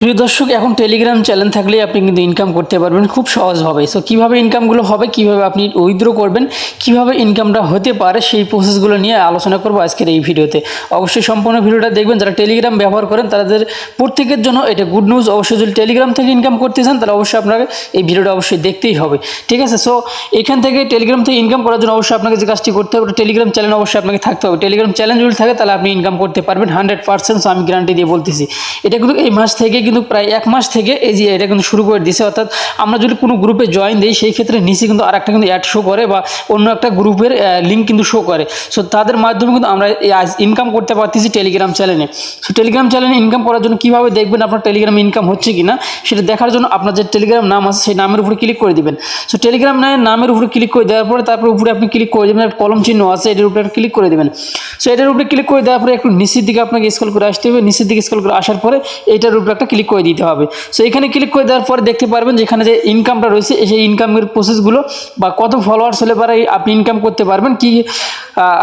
প্রিয় দর্শক, এখন টেলিগ্রাম চ্যানেল থাকলে আপনি কিন্তু ইনকাম করতে পারবেন খুব সহজভাবে। সো কীভাবে ইনকামগুলো হবে, কীভাবে আপনি উইথড্র করবেন, কীভাবে ইনকামটা হতে পারে, সেই প্রসেসগুলো নিয়ে আলোচনা করবো আজকের এই ভিডিওতে। অবশ্যই সম্পূর্ণ ভিডিওটা দেখবেন। যারা টেলিগ্রাম ব্যবহার করেন তাদের প্রত্যেকের জন্য এটা গুড নিউজ। অবশ্যই যদি টেলিগ্রাম থেকে ইনকাম করতে চান তাহলে অবশ্যই আপনাকে এই ভিডিওটা অবশ্যই দেখতেই হবে, ঠিক আছে। সো এখান থেকে টেলিগ্রাম থেকে ইনকাম করার জন্য অবশ্যই আপনাকে যে কাজটি করতে হবে, টেলিগ্রাম চ্যানেল অবশ্যই আপনাকে থাকতে হবে। টেলিগ্রাম চ্যানেল যদি থাকে তাহলে আপনি ইনকাম করতে পারবেন 100%। আমি গ্যারান্টি দিয়ে বলতেছি। এটা কিন্তু এই মাস থেকে কিন্তু প্রায় এক মাস থেকে এই যে এটা কিন্তু শুরু করে দিছে। অর্থাৎ আমরা যদি কোনো গ্রুপে জয়েন দিই সেই ক্ষেত্রে নিচে কিন্তু আর একটা কিন্তু অ্যাড শো করে বা অন্য একটা গ্রুপের লিঙ্ক কিন্তু শো করে। সো তাদের মাধ্যমে কিন্তু আমরা ইনকাম করতে পারতেছি টেলিগ্রাম চ্যানেলে। সো টেলিগ্রাম চ্যানেলে ইনকাম করার জন্য কীভাবে দেখবেন আপনার টেলিগ্রাম ইনকাম হচ্ছে কি না সেটা দেখার জন্য আপনার যে টেলিগ্রাম নাম আছে সেই নামের উপরে ক্লিক করে দিবেন। সো টেলিগ্রাম নামের উপরে ক্লিক করে দেওয়ার পরে তারপর উপরে আপনি ক্লিক করে দেবেন, একটা কলম চিহ্ন আছে এটার উপরে ক্লিক করে দেবেন। সো এটার উপরে ক্লিক করে দেওয়ার পরে একটু নিচের দিকে আপনাকে স্ক্রল করে আসতে হবে। নিচের দিকে স্ক্রল করে আসার পরে এইটার উপরে একটা ক্লিক করে দিতে হবে। সো এখানে ক্লিক করে দেওয়ার পরে দেখতে পারবেন যে এখানে যে ইনকামটা রয়েছে সেই ইনকামের প্রসেসগুলো বা কত ফলোয়ার্স হলে পরে আপনি ইনকাম করতে পারবেন কি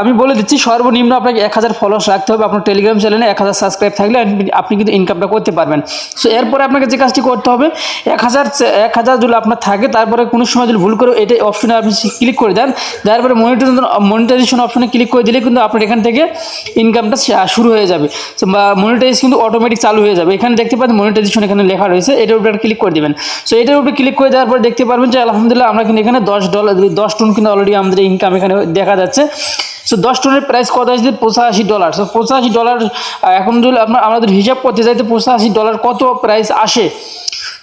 আমি বলে দিচ্ছি। সর্বনিম্ন আপনাকে 1000 ফলোয়ার্স রাখতে হবে। আপনার টেলিগ্রাম চ্যানেলে 1000 সাবস্ক্রাইব থাকলে আপনি কিন্তু ইনকামটা করতে পারবেন। সো এরপরে আপনাকে যে কাজটি করতে হবে, 1000 যদি আপনার থাকে তারপরে কোনো সময় যদি ভুল করে এটা অপশনে আপনি ক্লিক করে দেন, তারপরে মনিটাইজেশন অপশনে ক্লিক করে দিলে কিন্তু আপনার এখান থেকে ইনকামটা শুরু হয়ে যাবে। বা মনিটাইজ কিন্তু অটোমেটিক চালু হয়ে যাবে। এখানে দেখতে পাচ্ছেন মনিটাইজেশন এখানে লেখা রয়েছে, এটার উপরে ক্লিক করে দেবেন। সো এটার উপরে ক্লিক করে দেওয়ার পর দেখতে পারবেন যে আলহামদুলিল্লাহ আমরা কিন্তু এখানে $10 টন কিন্তু অলরেডি আমাদের ইনকাম এখানে দেখা যাচ্ছে। সো 10 টনের প্রাইস কত আসছে? $85। সো $85 এখন যদি আমাদের হিসাব করতে যাই তো $85 কত প্রাইস আসে।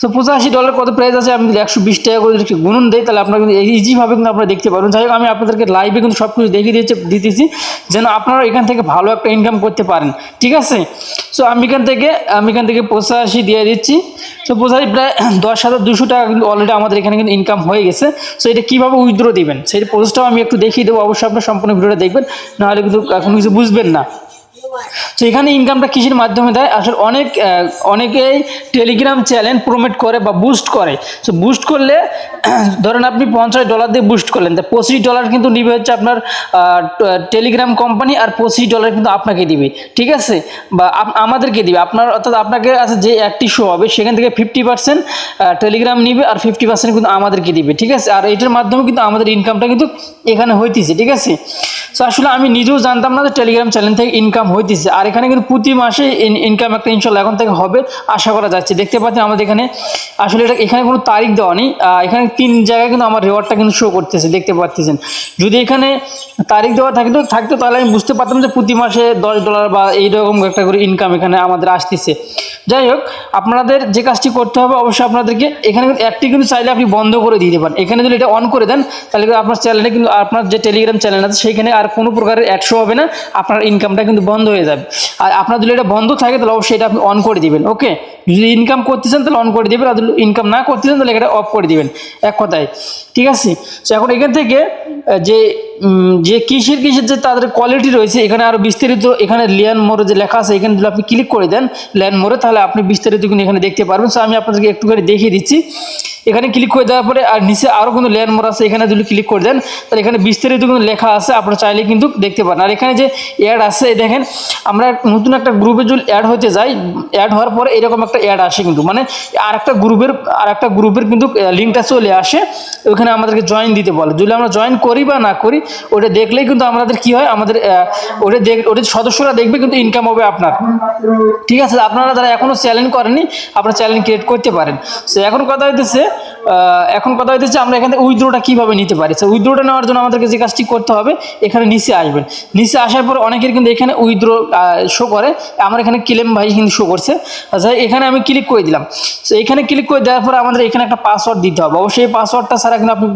সো $85 কত প্রাইস আছে, আমি যদি 120 টাকা করে যদি গুণন দেয় তাহলে আপনারা কিন্তু ইজিভাবে কিন্তু আপনারা দেখতে পারবেন। যাই হোক, আমি আপনাদেরকে লাইভে কিন্তু সব কিছু দেখিয়ে দিতেছি যেন আপনারা এখান থেকে ভালো একটা ইনকাম করতে পারেন, ঠিক আছে। সো আমি এখান থেকে 85 দিয়ে দিচ্ছি। সো 85 প্রায় 10,200 টাকা কিন্তু অলরেডি আমাদের এখানে কিন্তু ইনকাম হয়ে গেছে। সো এটা কীভাবে উইথড্র দিবেন সেই প্রসেসটাও আমি একটু দেখিয়ে দেবো। অবশ্যই আপনার সম্পূর্ণ ভিডিওটা দেখবেন, নাহলে কিন্তু কোনো কিছু বুঝবেন না। তো এখানে ইনকামটা কিসের মাধ্যমে দেয়? আসলে অনেকেই টেলিগ্রাম চ্যানেল প্রমোট করে বা বুস্ট করে। সো বুস্ট করলে ধরেন আপনি $50 দিয়ে বুস্ট করলেন, তা $25 কিন্তু নিবে হচ্ছে আপনার টেলিগ্রাম কোম্পানি, আর $25 কিন্তু আপনাকে দিবে, ঠিক আছে, বা আমাদেরকে দিবে আপনার। অর্থাৎ আপনাকে আছে যে অ্যাডটি শো হবে সেখান থেকে 50% টেলিগ্রাম নিবে আর 50% কিন্তু আমাদেরকে দিবে, ঠিক আছে। আর এটার মাধ্যমে কিন্তু আমাদের ইনকামটা কিন্তু এখানে হইতেছে, ঠিক আছে। সো আসলে আমি নিজেও জানতাম না যে টেলিগ্রাম চ্যানেল থেকে ইনকাম হইতেছে। আর এখানে কিন্তু প্রতি মাসে ইনকাম একটা ইনশাল্লাহ এখন থেকে হবে আশা করা যাচ্ছে। দেখতে পাচ্ছেন আমাদের এখানে আসলে এখানে কোনো তারিখ দেওয়া নেই। এখানে 3 জায়গায় কিন্তু আমার রিওয়ার্ডটা কিন্তু শো করতেছে, দেখতে পাচ্ছেন। যদি এখানে তারিখ দেওয়া থাকতো তাহলে আমি বুঝতে পারতাম যে প্রতি মাসে $10 বা এইরকম একটা করে ইনকাম এখানে আমাদের আসতেছে। যাই হোক, আপনাদের যে কাজটি করতে হবে অবশ্যই আপনাদেরকে এখানে কিন্তু একটি কিন্তু চাইলে আপনি বন্ধ করে দিতে পারেন। এখানে যদি এটা অন করে দেন তাহলে আপনার চ্যানেলে কিন্তু আপনার যে টেলিগ্রাম চ্যানেল আছে সেইখানে আর কোনো প্রকারের অ্যাড শো হবে না, আপনার ইনকামটা কিন্তু বন্ধ হয়ে যাবে। আর আপনার যদি এটা বন্ধ থাকে তাহলে অবশ্যই এটা আপনি অন করে দিবেন, ওকে। যদি ইনকাম করতে চান তাহলে অন করে দেবেন, আর যদি ইনকাম না করতে চান তাহলে এটা অফ করে দিবেন, এক কথায়, ঠিক আছে। সো এখন এখান থেকে যে কিসের যে তাদের কোয়ালিটি রয়েছে এখানে আরও বিস্তারিত, এখানে ল্যান্ড মোড়ে যে লেখা আছে এখানে যদি আপনি ক্লিক করে দেন ল্যান্ড মোড়ে, তাহলে আপনি বিস্তারিত কিন্তু এখানে দেখতে পারবেন। সো আমি আপনাদেরকে একটুখানি দেখিয়ে দিচ্ছি। এখানে ক্লিক করে দেওয়ার পরে আর নিচে আরও কিন্তু ল্যান্ড মোড় আছে, এখানে যদি ক্লিক করে দেন তাহলে এখানে বিস্তারিত কিন্তু লেখা আছে, আপনারা চাইলে কিন্তু দেখতে পারেন। আর এখানে যে অ্যাড আছে দেখেন, আমরা নতুন একটা গ্রুপে যদি অ্যাড হতে যাই, অ্যাড হওয়ার পরে এরকম একটা অ্যাড আসে কিন্তু, মানে আর একটা গ্রুপের কিন্তু লিঙ্কটা চলে আসে, ওখানে আমাদেরকে জয়েন দিতে বলে। যদি আমরা জয়েন করি বা না করি ওটা দেখলেই কিন্তু আমাদের কি হয়, আমাদের ওটা সদস্যরা দেখবে কিন্তু ইনকাম হবে আপনার, ঠিক আছে। আপনারা যারা এখনও চ্যালেঞ্জ করেননি আপনারা চ্যালেঞ্জ ক্রিয়েট করতে পারেন। সো এখন কথা হইতেছে আমরা এখানে উইথড্রটা কীভাবে নিতে পারি। সো উইথড্রটা নেওয়ার জন্য আমাদেরকে যে কাজটি করতে হবে, এখানে নিচে আসবেন। নিচে আসার পর অনেকের কিন্তু এখানে উইথড্র শো করে, আমার এখানে ক্লেম ভাই কিন্তু শো করছে। আচ্ছা, এখানে আমি ক্লিক করে দিলাম। সো এখানে ক্লিক করে দেওয়ার পর আমাদের এখানে একটা পাসওয়ার্ড দিতে হবে। অবশ্যই এই পাসওয়ার্ডটা ছাড়া কিন্তু আপনি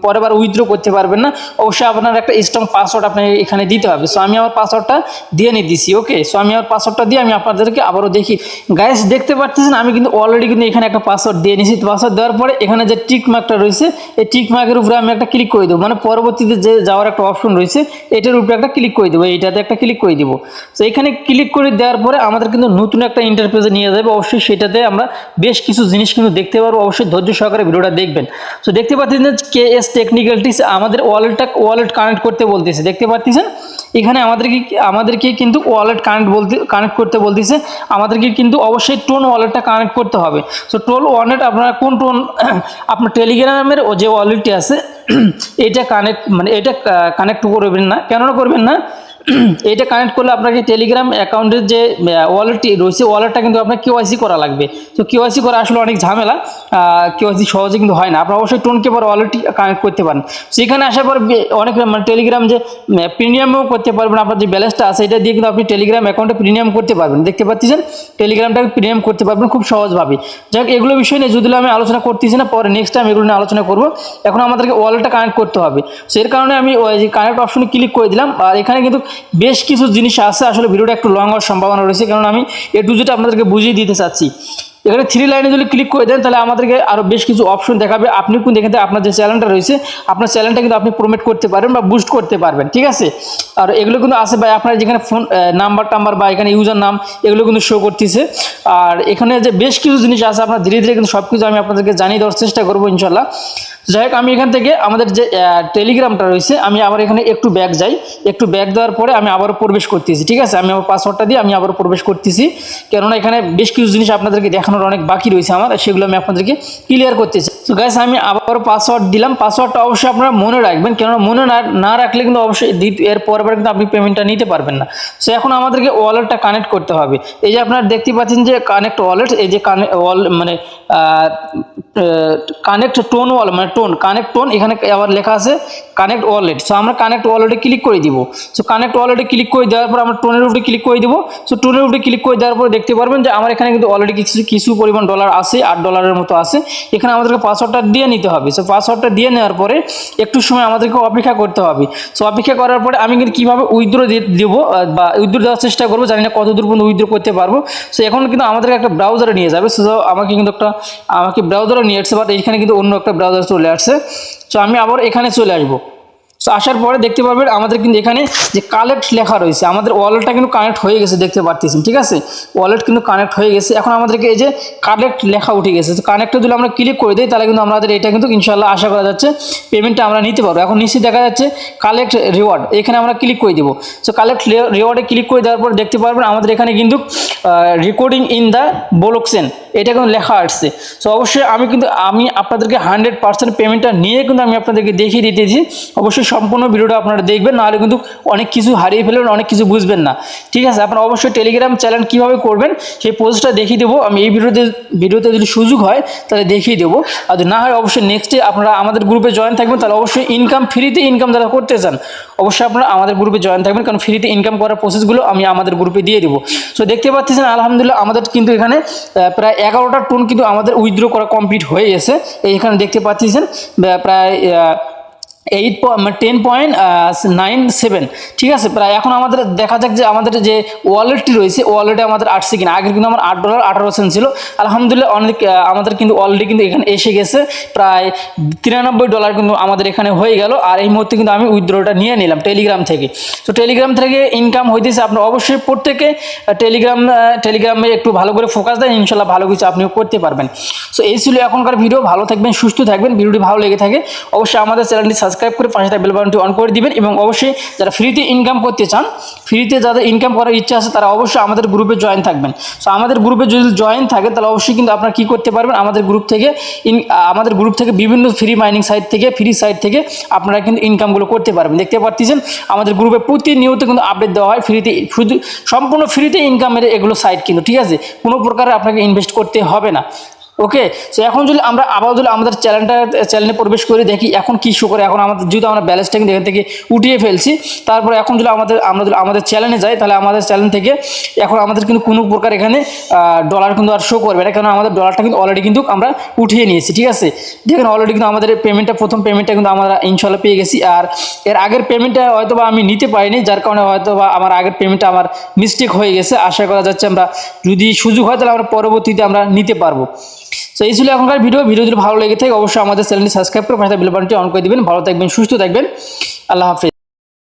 পরের উইথড্র করতে পারবেন না। অবশ্যই আপনার একটা স্ট্রং পাসওয়ার্ড আপনাকে এখানে দিতে হবে। সো আমি আমার পাসওয়ার্ডটা দিয়ে দিছি, ওকে। সো আমি আমার পাসওয়ার্ডটা দিয়ে আমি আপনাদেরকে আবারও দেখি। গাইস দেখতে পাচ্ছেন আমি কিন্তু অলরেডি কিন্তু এখানে একটা পাসওয়ার্ড দিয়ে নিয়েছি। পাসওয়ার্ড দেওয়ার পরে এখানে যে টিক মার্কটা রয়েছে এই টিক মার্কের উপরে আমি একটা ক্লিক করে দেবো, মানে পরবর্তীতে যে যাওয়ার একটা অপশন রয়েছে এটার উপরে একটা ক্লিক করে দেবো, এইটাতে একটা ক্লিক করে দেবো। তো এখানে ক্লিক করে দেওয়ার পরে আমাদের কিন্তু নতুন একটা ইন্টারফেসে নিয়ে যাবে। অবশ্যই সেটাতে আমরা বেশ কিছু জিনিস কিন্তু দেখতে পারবো। অবশ্যই ধৈর্য সহকারে ভিডিওটা দেখবেন। তো দেখতে পাচ্ছেন যে KS টেকনিক্যাল টিপস আমাদের ওয়ালেট ওয়ালেট কানেক্ট করতে বলতেছে, দেখতে পাচ্ছেন এখানে আমাদেরকে কিন্তু ওয়ালেট কানেক্ট করতে বলতেছে। আমাদেরকে কিন্তু অবশ্যই টোন ওয়ালেটটা কানেক্ট করতে হবে। সো টোন ওয়ালেট আপনারা কোন টোন আপনার টেলিগ্রামের যে ওয়ালেটটি আছে এটা এটা কানেক্ট করবেন না, কেন করবেন না, এটা কানেক্ট করলে আপনাকে টেলিগ্রাম অ্যাকাউন্টের যে ওয়ালেটটি রয়েছে ওয়ালেটটা কিন্তু আপনার কেওয়াইসি করা লাগবে। তো কেওয়াইসি করা আসলে অনেক ঝামেলা, কেওয়াইসি সহজে কিন্তু হয় না। আপনারা অবশ্যই টোন কেবার ওয়ালেটটি কানেক্ট করতে পারেন। সেখানে আসার পর অনেক টেলিগ্রাম যে প্রিমিয়ামও করতে পারবেন, আপনার যে ব্যালেন্সটা আছে এটা দিয়ে কিন্তু আপনি টেলিগ্রাম অ্যাকাউন্টে প্রিমিয়াম করতে পারবেন। দেখতে পাচ্ছেন টেলিগ্রামটাকে প্রিমিয়াম করতে পারবেন খুব সহজভাবে। যাই হোক, এগুলো বিষয় নিয়ে যদি আমি আলোচনা করতেছি না, পরে নেক্সট টাইম এগুলো নিয়ে আলোচনা করবো। এখন আমাদেরকে ওয়ালেটটা কানেক্ট করতে হবে। সো এর কারণে আমি ওই কানেক্ট অপশনে ক্লিক করে দিলাম। আর এখানে কিন্তু বেশ কিছু জিনিস আছে, আসলে ভিডিওটা একটু লং হওয়ার সম্ভাবনা রয়েছে, কারণ আমি এ টু জেড আপনাদেরকে বুঝিয়ে দিতে চাচ্ছি। এখানে 3 লাইনে যদি ক্লিক করে দেন তাহলে আমাদেরকে আরও বেশ কিছু অপশন দেখাবে। আপনি কিন্তু এখান থেকে আপনার যে চ্যানেলটা রয়েছে আপনার চ্যানেলটা কিন্তু আপনি প্রমোট করতে পারবেন বা বুস্ট করতে পারবেন, ঠিক আছে। আর এগুলো কিন্তু আছে ভাই, আপনার যেখানে ফোন নাম্বার বা এখানে ইউজার নাম এগুলো কিন্তু শো করতেছে। আর এখানে যে বেশ কিছু জিনিস আছে, আপনার ধীরে ধীরে কিন্তু সব কিছু আমি আপনাদেরকে জানিয়ে দেওয়ার চেষ্টা করবো ইনশাল্লাহ। যাই হোক, আমি এখান থেকে আমাদের যে টেলিগ্রামটা রয়েছে আমি আবার এখানে একটু ব্যাক যাই। একটু ব্যাক দেওয়ার পরে আমি আবারও প্রবেশ করতেছি, ঠিক আছে। আমি আমার পাসওয়ার্ডটা দিয়ে আমি আবারও প্রবেশ করতেছি, কেননা এখানে বেশ কিছু জিনিস আপনাদেরকে দেখানোর অনেক বাকি রয়েছে আমার, সেগুলো আমি আপনাদেরকে ক্লিয়ার করতেছি। তো গাইস, আমি আবারও পাসওয়ার্ড দিলাম। পাসওয়ার্ডটা অবশ্যই আপনারা মনে রাখবেন, কেননা মনে না রাখলে কিন্তু অবশ্যই এর পরবার কিন্তু আপনি পেমেন্টটা নিতে পারবেন না। সো এখন আমাদেরকে ওয়ালেটটা কানেক্ট করতে হবে। এই যে আপনারা দেখতে পাচ্ছেন যে কানেক্ট ওয়ালেট, এই যে কানেক্ট টোন ওয়ালেট মানে কানেক্ট টোন, এখানে আবার লেখা আছে কানেক্ট ওয়ালেট। সো আমরা কানেক্ট ওয়ালেটে ক্লিক করে দিব। সো কানেক্ট ওয়ালেটে ক্লিক করে দেওয়ার পর আমরা টোনের উপরে ক্লিক করে দিব। সো টোনের উপরে ক্লিক করে দেওয়ার পর দেখতে পারবেন যে আমার এখানে কিন্তু অলরেডি কিছু পরিমাণ ডলার আছে, $8 মতো আছে। এখানে আমাদেরকে পাসওয়ার্ডটা দিয়ে নিতে হবে। সো পাসওয়ার্ডটা দিয়ে নেওয়ার পরে একটু সময় আমাদেরকে অপেক্ষা করতে হবে। সো অপেক্ষা করার পরে আমি কিন্তু কীভাবে উইথড্র দেবো বা উইথড্র দেওয়ার চেষ্টা করবো, জানি না কত দূর পর্যন্ত উইথড্র করতে পারবো। সো এখন কিন্তু আমাদেরকে একটা ব্রাউজারে নিয়ে যাবে। সো আমাকে ব্রাউজারে নিয়ে আসছে, বাট এখানে কিন্তু অন্য একটা ব্রাউজার চলে আসছে। সো আমি আবার এখানে চলে আসবো। সো আসার পরে দেখতে পারবেন আমাদের কিন্তু এখানে যে কালেক্ট লেখা রয়েছে, আমাদের ওয়ালেটটা কিন্তু কানেক্ট হয়ে গেছে, দেখতে পাচ্ছেন, ঠিক আছে। ওয়ালেট কিন্তু কানেক্ট হয়ে গেছে। এখন আমাদেরকে এই যে কালেক্ট লেখা উঠে গেছে। তো কানেক্টে যদি আমরা ক্লিক করে দিই তাহলে কিন্তু আমাদের এটা কিন্তু ইনশাল্লাহ আশা করা যাচ্ছে পেমেন্টটা আমরা নিতে পারবো। এখন নিচে দেখা যাচ্ছে কালেক্ট রিওয়ার্ড, এখানে আমরা ক্লিক করে দেবো। সো কালেক্ট রিওয়ার্ডে ক্লিক করে দেওয়ার পর দেখতে পারবেন আমাদের এখানে কিন্তু রেকর্ডিং ইন দ্য ব্লকচেন এটা কিন্তু লেখা আসছে। সো অবশ্যই আমি আপনাদেরকে 100% পেমেন্টটা নিয়ে কিন্তু আমি আপনাদেরকে দেখিয়ে দিতেছি। অবশ্যই সম্পূর্ণ ভিডিওটা আপনারা দেখবেন, নাহলে কিন্তু অনেক কিছু হারিয়ে ফেলবেন, অনেক কিছু বুঝবেন না, ঠিক আছে। আপনারা অবশ্যই টেলিগ্রাম চ্যানেল কীভাবে করবেন সেই প্রসেসটা দেখিয়ে দেবো আমি এই ভিডিওতে যদি সুযোগ হয় তাহলে দেখিয়ে দেবো। আর যদি না হয় অবশ্যই নেক্সটে আপনারা আমাদের গ্রুপে জয়েন থাকবেন, তাহলে অবশ্যই ফ্রিতে ইনকাম যারা করতে চান অবশ্যই আপনারা আমাদের গ্রুপে জয়েন থাকবেন, কারণ ফ্রিতে ইনকাম করার প্রসেসগুলো আমি আমাদের গ্রুপে দিয়ে দেবো। সো দেখতে পাচ্ছেন আলহামদুলিল্লাহ আমাদের কিন্তু এখানে প্রায় 11টা টোন কিন্তু আমাদের উইথড্র করা কমপ্লিট হয়ে গেছে। এখানে দেখতে পাচ্ছেন প্রায় 10.97, ঠিক আছে। প্রায় এখন আমাদের দেখা যাক যে আমাদের যে ওয়ালেটটি রয়েছে ওয়ালেটে আমাদের আসছে কিনা। আগে কিন্তু আমার $8.18 ছিল, আলহামদুলিল্লাহ অনেক আমাদের কিন্তু অলরেডি কিন্তু এখানে এসে গেছে প্রায় $93 কিন্তু আমাদের এখানে হয়ে গেল। আর এই মুহূর্তে কিন্তু আমি উইথড্রটা নিয়ে নিলাম টেলিগ্রাম থেকে। তো টেলিগ্রাম থেকে ইনকাম হইতেছে, আপনার অবশ্যই প্রত্যেকে টেলিগ্রামে একটু ভালো করে ফোকাস দেন, ইনশাল্লাহ ভালো কিছু আপনিও করতে পারবেন। সো এই ছিল এখনকার ভিডিও। ভালো থাকবেন, সুস্থ থাকবেন। ভিডিওটি ভালো লেগে থাকে অবশ্যই আমাদের চ্যানেলটি সাবস্ক্রাইব করে পাশে থাকা বেল বাটনটি অন করে দিবেন। এবং অবশ্যই যারা ফ্রিতে ইনকাম করতে চান, ফ্রিতে যাদের ইনকাম করার ইচ্ছা আছে তারা অবশ্যই আমাদের গ্রুপে জয়েন থাকবেন। সো আমাদের গ্রুপে যদি জয়েন থাকে তাহলে অবশ্যই কিন্তু আপনারা কী করতে পারবেন, আমাদের গ্রুপ থেকে বিভিন্ন ফ্রি সাইট থেকে আপনারা কিন্তু ইনকামগুলো করতে পারবেন। দেখতে পাচ্ছেন আমাদের গ্রুপে প্রতিনিয়ত কিন্তু আপডেট দেওয়া হয় ফ্রিতে, শুধু সম্পূর্ণ ফ্রিতে ইনকামের এগুলো সাইট কিন্তু, ঠিক আছে। কোনো প্রকারে আপনাকে ইনভেস্ট করতে হবে না। ওকে, সো এখন যদি আমরা আবার আমাদের চ্যানেলে প্রবেশ করে দেখি এখন কী শো করে। এখন আমরা ব্যালেন্সটা কিন্তু এখান থেকে উঠিয়ে ফেলছি। তারপরে এখন যদি আমাদের চ্যানেলে যাই তাহলে আমাদের চ্যানেল থেকে এখন আমাদের কিন্তু কোনো প্রকার এখানে ডলার কিন্তু আর শো করবে না, কারণ আমাদের ডলারটা কিন্তু অলরেডি কিন্তু আমরা উঠিয়ে নিয়েছি, ঠিক আছে। দেখেন অলরেডি কিন্তু আমাদের প্রথম পেমেন্টটা কিন্তু আমরা ইনশাল্লাহ পেয়ে গেছি। আর এর আগের পেমেন্টটা হয়তো বা আমি নিতে পারিনি, যার কারণে হয়তো বা আমার আগের পেমেন্টটা আমার মিস্টেক হয়ে গেছে। আশা করা যাচ্ছে আমরা যদি সুযোগ হয় তাহলে আমরা পরবর্তীতে আমরা নিতে পারবো। সো এই ছিল এখনকার ভিডিও যদি ভালো লেগে থাকে অবশ্যই আমাদের চ্যানেলটি সাবস্ক্রাইব করে পাশে বেল বাটনটি অন করে দিবেন। ভালো থাকবেন, সুস্থ থাকবেন, আল্লাহ হাফেজ।